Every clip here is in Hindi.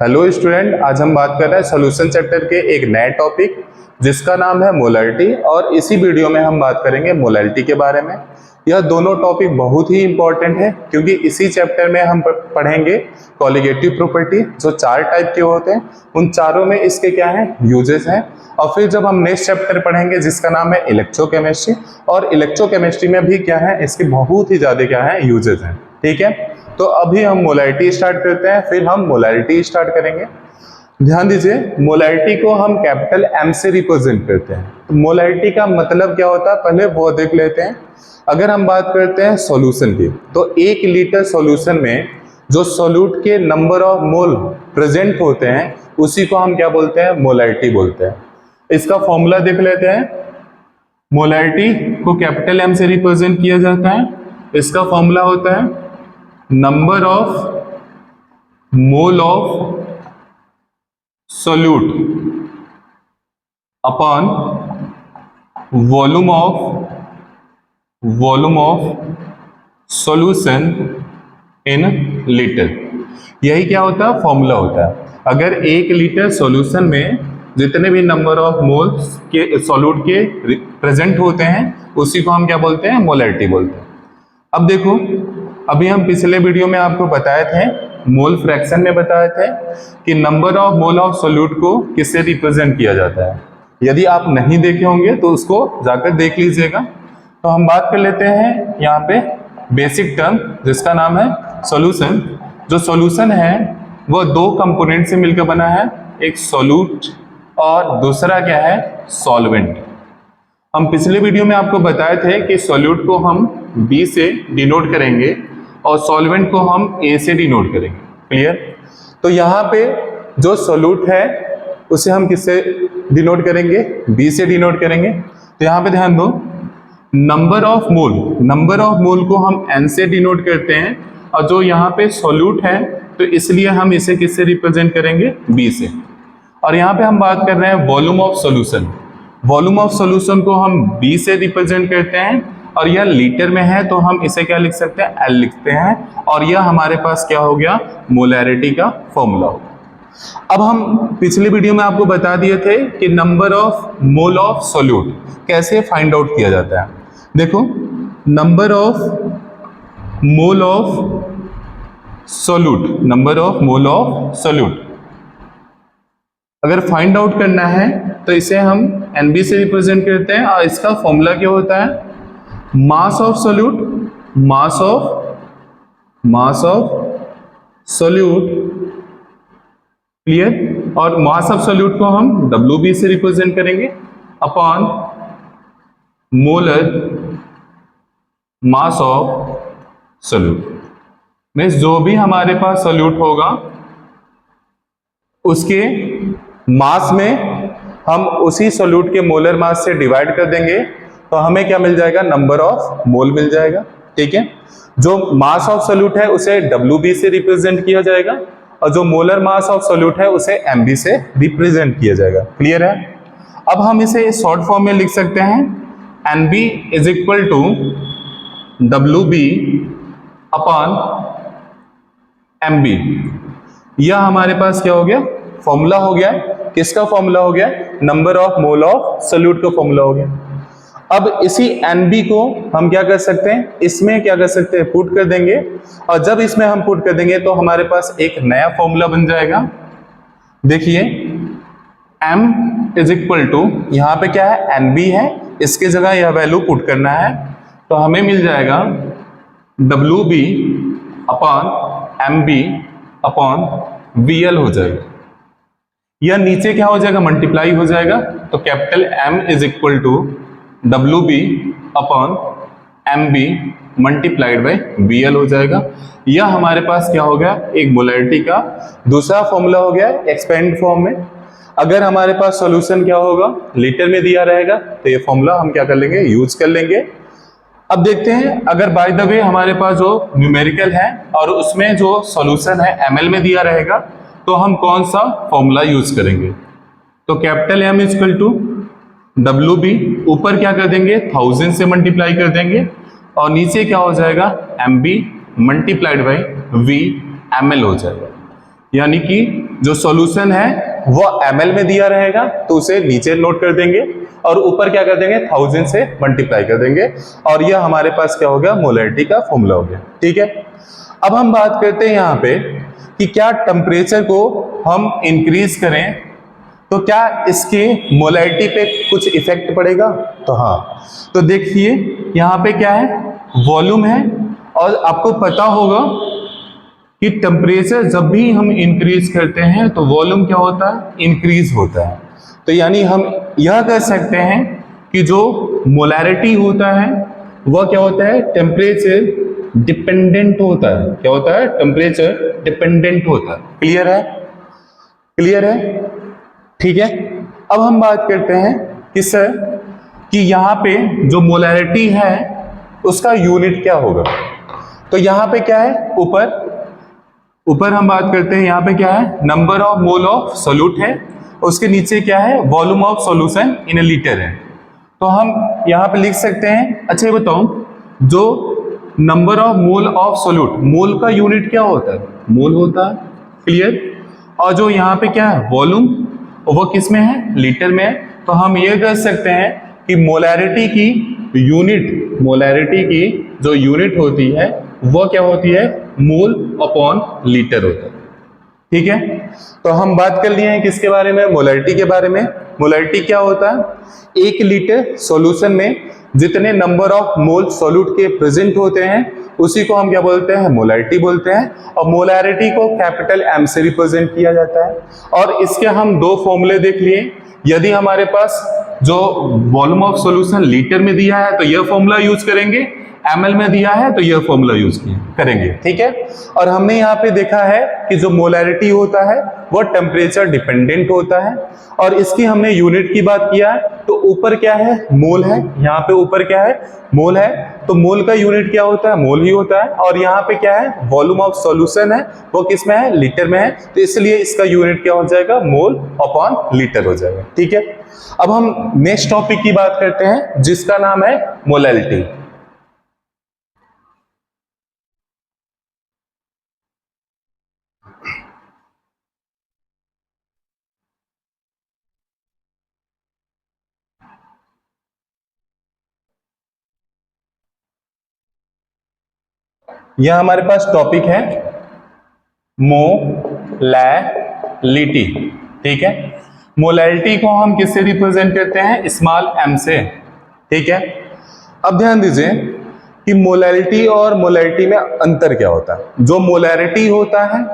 हेलो स्टूडेंट, आज हम बात कर रहे हैं सॉल्यूशन चैप्टर के एक नए टॉपिक जिसका नाम है मोलैलिटी। और इसी वीडियो में हम बात करेंगे मोलैलिटी के बारे में। यह दोनों टॉपिक बहुत ही इंपॉर्टेंट है क्योंकि इसी चैप्टर में हम पढ़ेंगे कॉलिगेटिव प्रॉपर्टी, जो 4 टाइप के होते हैं। उन चारों में इसके क्या है, यूजेस हैं। और फिर जब हम नेक्स्ट चैप्टर पढ़ेंगे जिसका नाम है इलेक्ट्रोकेमिस्ट्री, और इलेक्ट्रोकेमिस्ट्री में भी क्या है, इसके बहुत ही ज्यादा क्या है, यूजेस हैं। ठीक है, तो अभी हम मोलैलिटी स्टार्ट करते हैं, फिर हम मोलैलिटी स्टार्ट करेंगे। ध्यान दीजिए, मोलैलिटी को हम कैपिटल एम से रिप्रेजेंट करते हैं। तो मोलैलिटी का मतलब क्या होता है, पहले वो देख लेते हैं। अगर हम बात करते हैं सॉल्यूशन की, तो 1 लीटर सॉल्यूशन में जो सॉल्यूट के नंबर ऑफ मोल प्रेजेंट होते हैं उसी को हम क्या बोलते हैं, मोलैलिटी बोलते हैं। इसका फॉर्मूला देख लेते हैं। मोलैलिटी को कैपिटल एम से रिप्रेजेंट किया जाता है। इसका फॉर्मूला होता है number of mole of solute upon volume of solution in litre. यही क्या होता है, फॉर्मूला होता है। अगर 1 लीटर सॉल्यूशन में जितने भी नंबर ऑफ मोल्स के सॉल्यूट के प्रेजेंट होते हैं उसी को हम क्या बोलते हैं, मोलैलिटी बोलते हैं। अब देखो, अभी हम पिछले वीडियो में आपको बताए थे, मोल फ्रैक्शन में बताए थे कि number of mole of solute को किससे रिप्रेजेंट किया जाता है। यदि आप नहीं देखे होंगे तो उसको जाकर देख लीजिएगा। तो हम बात कर लेते हैं यहाँ पे बेसिक टर्म जिसका नाम है सॉल्यूशन। जो सॉल्यूशन है वो 2 कंपोनेंट से मिलकर बना है, एक सॉल्यूट और दूसरा क्या है, सॉल्वेंट। हम पिछले वीडियो में आपको बताए थे कि सॉल्यूट को हम B से डिनोट करेंगे और सॉल्वेंट को हम A से डिनोट करेंगे। क्लियर? तो यहाँ पे जो सॉल्यूट है उसे हम किससे डिनोट करेंगे, B से डिनोट करेंगे। तो यहाँ पे ध्यान दो, नंबर ऑफ मोल को हम N से डिनोट करते हैं, और जो यहाँ पे सॉल्यूट है तो इसलिए हम इसे किससे रिप्रेजेंट करेंगे, B से। और यहाँ पे हम बात कर रहे हैं वॉल्यूम ऑफ सॉल्यूशन को हम B से रिप्रेजेंट करते हैं, और यह लीटर में है तो हम इसे क्या लिख सकते हैं, L लिखते हैं। और यह हमारे पास क्या हो गया, मोलैलिटी का फॉर्मूला हो गया। अब हम पिछले वीडियो में आपको बता दिए थे कि number of mole of solute कैसे फाइंड आउट किया जाता है। देखो, number of mole of solute अगर फाइंड आउट करना है तो इसे हम NB से रिप्रेजेंट करते हैं, और इसका फॉर्मूला क्या होता है, मास ऑफ सोल्यूट। क्लियर? और मास ऑफ सोल्यूट को हम WB से रिप्रेजेंट करेंगे upon molar mass of solute. Means जो भी हमारे पास सोल्यूट होगा उसके मास में हम उसी सोल्यूट के मोलर मास से डिवाइड कर देंगे तो हमें क्या मिल जाएगा, नंबर ऑफ मोल मिल जाएगा। ठीक है, जो मास ऑफ सोल्यूट है उसे WB से रिप्रेजेंट किया जाएगा, और जो मोलर मास ऑफ सोल्यूट है उसे MB से रिप्रेजेंट किया जाएगा। क्लियर है? अब हम इसे शॉर्ट फॉर्म में लिख सकते हैं, NB is equal to WB upon MB। यह हमारे पास क्या हो गया, फॉर्मूला हो गया। किसका फॉर्मूला हो गया, number of mole of solute का फॉर्मूला हो गया। अब इसी NB को हम क्या कर सकते हैं, इसमें क्या कर सकते हैं, पुट कर देंगे। और जब इसमें हम पुट कर देंगे तो हमारे पास एक नया फॉर्मूला बन जाएगा। देखिए, M इज इक्वल टू, यहाँ पे क्या है, NB है, इसके जगह यह वैल्यू पुट करना है, तो हमें मिल जाएगा WB upon MB upon VL हो जाएगा। यह नीचे क्या हो जाएगा, मल्टीप्लाई हो जाएगा। तो capital M is equal to WB upon MB multiplied by VL हो जाएगा। यह हमारे पास क्या हो गया, एक मोलैलिटी का दूसरा फॉर्मूला हो गया एक्सपेंड फॉर्म में। अगर हमारे पास सॉल्यूशन क्या होगा, लीटर में दिया रहेगा, तो ये फॉर्मूला हम क्या कर लेंगे, यूज कर लेंगे। अब देखते हैं, अगर बाय द वे हमारे पास जो न्यूमेरिकल है और उसमें जो सॉल्यूशन है ml में दिया रहेगा, तो हम कौन सा फॉर्मूला यूज करेंगे। तो capital M is equal to WB, ऊपर क्या कर देंगे, 1000 से मल्टीप्लाई कर देंगे, और नीचे क्या हो जाएगा, MB multiplied by V ml हो जाएगा। यानी कि जो सॉल्यूशन है वो ml में दिया रहेगा तो उसे नीचे नोट कर देंगे और ऊपर क्या कर देंगे 1000 से मल्टीप्लाई कर देंगे और यह हमारे पास क्या हो गया मोलैरिटी का फॉर्मूला हो गया। ठीक है, अब हम बात करते हैं यहाँ पे कि क्या टेम्परेचर को हम इंक्रीज करें तो क्या इसके मोलैरिटी पे कुछ इफेक्ट पड़ेगा। तो हाँ, तो देखिए यहाँ पे क्या है वॉल्यूम है और आपको पता होगा कि टेम्परेचर जब भी हम इंक्रीज करते हैं तो वॉल्यूम क्या होता है इंक्रीज होता है। तो यानी हम यह कह सकते हैं कि जो मोलैरिटी होता है वह क्या होता है टेम्परेचर डिपेंडेंट होता है। क्या होता है टेम्परेचर डिपेंडेंट होता है। क्लियर है, क्लियर है। ठीक है, अब हम बात करते हैं कि सर कि यहाँ पे जो मोलैरिटी है उसका यूनिट क्या होगा। तो यहाँ पे क्या है ऊपर हम बात करते हैं यहाँ पे क्या है number of mole of solute है, उसके नीचे क्या है volume of solution in A litre है। तो हम यहाँ पे लिख सकते हैं, अच्छा ये बताओ जो number of mole of solute, mole का यूनिट क्या होता है मोल होता है। क्लियर, और जो यहाँ पे क्या है वॉल्यूम वो किस में है लीटर में है। तो हम ये कह सकते हैं कि मोलैरिटी की जो यूनिट होती है वो क्या होती है मोल अपॉन लीटर होता है। ठीक है, तो हम बात कर लिए हैं किसके बारे में मोलैरिटी के बारे में। मोलैरिटी क्या होता है 1 लीटर सॉल्यूशन में जितने नंबर ऑफ मोल सॉल्यूट के प्रेजेंट होते हैं उसी को हम क्या बोलते हैं मोलैरिटी बोलते हैं। और मोलैरिटी को कैपिटल M से रिप्रेजेंट किया जाता है। और इसके हम 2 फॉर्मूले देख लिए, यदि हमारे पास जो वॉल्यूम ऑफ सॉल्यूशन लीटर में दिया है तो यह फॉर्मूला यूज करेंगे, ml में दिया है तो यह फॉर्मूला यूज करेंगे। ठीक है, और हमने यहाँ पे देखा है कि जो मोलैरिटी होता है वो टेम्परेचर डिपेंडेंट होता है। और इसकी हमने यूनिट की बात किया है तो ऊपर क्या है मोल है, यहाँ पे ऊपर क्या है मोल है, तो मोल का यूनिट क्या होता है मोल ही होता है। और यहाँ पे क्या है वॉल्यूम ऑफ सॉल्यूशन है वो किस में है लीटर में है, तो इसलिए इसका यूनिट क्या हो जाएगा मोल अपॉन लीटर हो जाएगा। ठीक है, अब हम नेक्स्ट टॉपिक की बात करते हैं जिसका नाम है मोलैरिटी। यह हमारे पास टॉपिक है मोलैरिटी। ठीक है, मोलैरिटी को हम किससे रिप्रेजेंट करते हैं स्मॉल m से। ठीक है, अब ध्यान दीजिए कि मोलैरिटी और मोलैरिटी में अंतर क्या होता है। जो मोलैरिटी होता है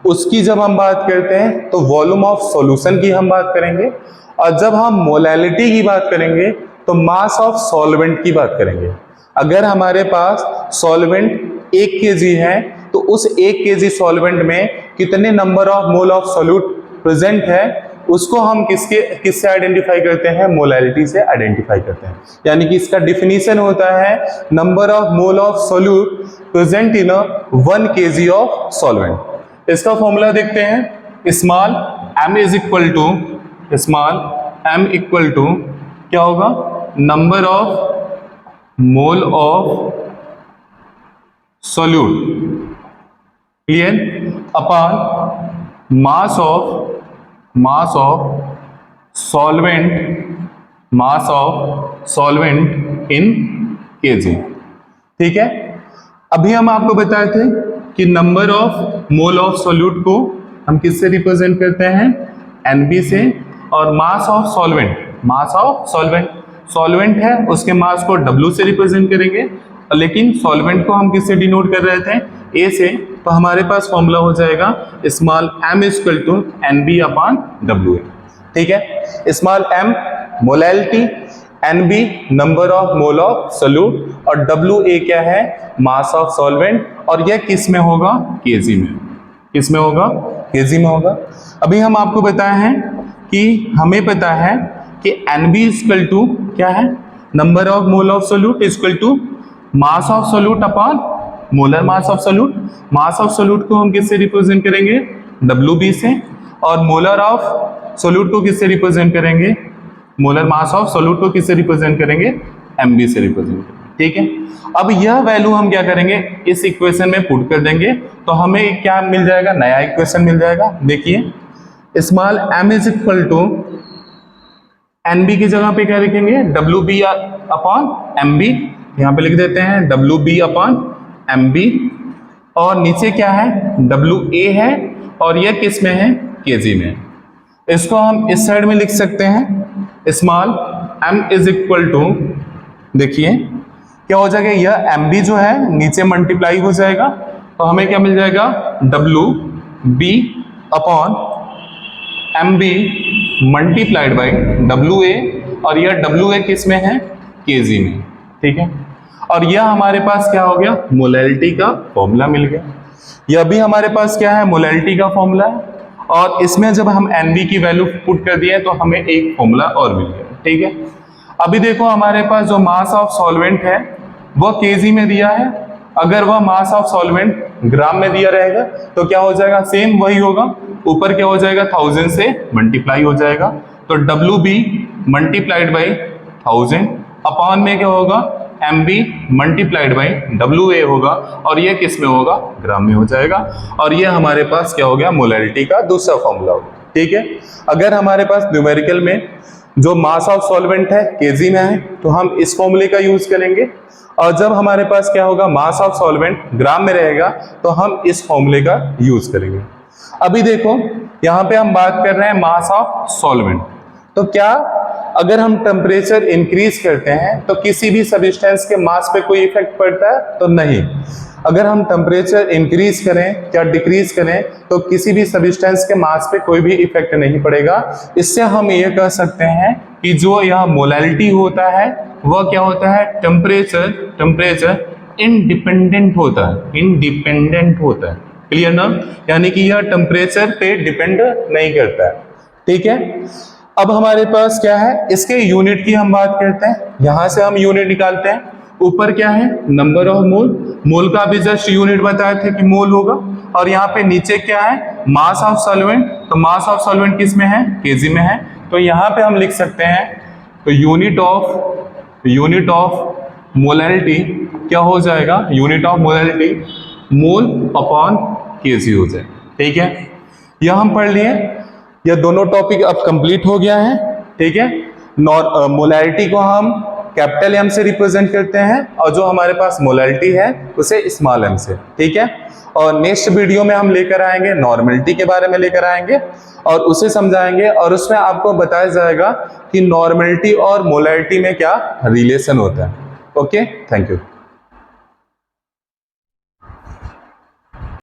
उसकी जब हम बात करते हैं तो वॉल्यूम ऑफ सॉल्यूशन की हम बात करेंगे, और जब हम मोलैरिटी की बात करेंगे तो मास ऑफ सॉल्वेंट की बात करेंगे। अगर हमारे पास सॉल्वेंट 1 kg है तो उस 1 kg सॉल्वेंट में कितने number of mole of solute present है उसको हम किससे आइडेंटिफाई करते हैं मोलैरिटी से आइडेंटिफाई करते हैं। यानी कि इसका डिफिनीशन होता है number of mole of solute present in 1 kg of solvent. इसका फॉर्मूला देखते हैं small m is equal to क्या होगा number of mole of solute clear upon mass of solvent in KG. ठीक है, अभी हम आपको बताए थे कि number of mole of solute को हम किससे रिप्रेजेंट करते हैं NB से, और मास ऑफ सॉल्वेंट है उसके मास को W से रिप्रेजेंट करेंगे, लेकिन सॉल्वेंट को हम किससे डिनोट कर रहे थे A से। तो हमारे पास फॉर्मूला हो जाएगा small m equal to NB upon WA। ठीक है, small m molarity, NB number of mole of solute और WA क्या है मास ऑफ सॉल्वेंट, और यह किस में होगा केजी में। किस में होगा केजी में होगा। अभी हम आपको बताए हैं कि हमें पता है कि NB इक्वल टू क्या है number of mole of solute equal to mass of solute upon molar mass of solute. Mass of solute को हम किससे रिप्रेजेंट करेंगे WB से, और मोलर ऑफ सोल्यूट को किससे रिप्रेजेंट करेंगे मोलर मास ऑफ सोल्यूट को किससे रिप्रेजेंट करेंगे MB से रिप्रेजेंट करेंगे। ठीक है। अब यह वैल्यू हम क्या करेंगे, इस इक्वेशन में पुट कर देंगे तो हमें क्या मिल जाएगा, नया इक्वेशन मिल जाएगा। देखिए small m is equal to NB की जगह पे क्या लिखेंगे, WB अपॉन MB, यहां पे लिख देते हैं WB अपॉन MB, और नीचे क्या है, WA है, और यह किस में है, केजी में। इसको हम इस साइड में लिख सकते हैं small m is equal to, देखिए क्या हो जाएगा, यह MB जो है नीचे मल्टीप्लाई हो जाएगा तो हमें क्या मिल जाएगा, WB upon MB multiplied by WA, और यह WA किस में है, केजी में, ठीक है। और यह हमारे पास क्या हो गया, मोलैलिटी का फॉर्मूला मिल गया। यह भी हमारे पास क्या है, मोलैलिटी का फॉर्मूला है, और इसमें जब हम NB की वैल्यू पुट कर दिए तो हमें एक फॉर्मूला और मिल गया, ठीक है। अभी देखो हमारे पास जो मास ऑफ सॉल्वेंट है वह केजी में दिया है, अगर वह मास ऑफ सॉल्वेंट ग्राम में दिया रहेगा तो क्या हो जाएगा, सेम वही होगा, ऊपर क्या हो जाएगा, 1000 से मल्टीप्लाई हो जाएगा, तो WB मल्टीप्लाइड बाई 1000 अपॉन में क्या होगा, MB मल्टीप्लाइड बाई WA होगा, और ये किस में होगा, ग्राम में हो जाएगा। और ये हमारे पास क्या हो गया, मोलैलिटी का दूसरा फॉर्मूला होगा, ठीक है। अगर हमारे पास न्यूमेरिकल में जो मास ऑफ सॉल्वेंट है केजी में है तो हम इस फॉर्मूले का यूज करेंगे, और जब हमारे पास क्या होगा, मास ऑफ सॉल्वेंट ग्राम में रहेगा तो हम इस फॉर्मूले का यूज करेंगे। अभी देखो यहाँ पे हम बात कर रहे हैं मास ऑफ सॉल्वेंट, तो क्या अगर हम टेम्परेचर इंक्रीज करते हैं तो किसी भी सब्सटेंस के मास पे कोई इफेक्ट पड़ता है, तो नहीं। अगर हम टेम्परेचर इंक्रीज करें या डिक्रीज करें तो किसी भी सब्सटेंस के मास पे कोई भी इफेक्ट नहीं पड़ेगा। इससे हम ये कह सकते हैं कि जो यह मोलैलिटी होता है वह क्या होता है, टेम्परेचर इंडिपेंडेंट होता है, इंडिपेंडेंट होता है, क्लियर ना, यानी कि यह टेम्परेचर पे डिपेंड नहीं करता है, ठीक है। अब हमारे पास क्या है, इसके यूनिट की हम बात करते हैं, यहां से हम यूनिट निकालते हैं। ऊपर क्या है, नंबर ऑफ मोल, मोल का भी जस्ट यूनिट बताए थे कि मोल होगा, और यहाँ पे नीचे क्या है, मास ऑफ सॉल्वेंट, तो मास ऑफ सॉल्वेंट किस में है, केजी में है, तो यहाँ पे हम लिख सकते हैं तो यूनिट ऑफ मोलैलिटी क्या हो जाएगा, unit of molality mole upon KG हो जाए, ठीक है। यह हम पढ़ लिए, यह दोनों टॉपिक अब कंप्लीट हो गया है, ठीक है। मोलैलिटी को हम कैपिटल M से रिप्रेजेंट करते हैं, और जो हमारे पास मोलैलिटी है उसे स्मॉल m से, ठीक है। और नेक्स्ट वीडियो में हम लेकर आएंगे नॉर्मलिटी के बारे में लेकर आएंगे और उसे समझाएंगे, और उसमें आपको बताया जाएगा कि नॉर्मलिटी और मोलैलिटी में क्या रिलेशन होता है। Okay, thank you.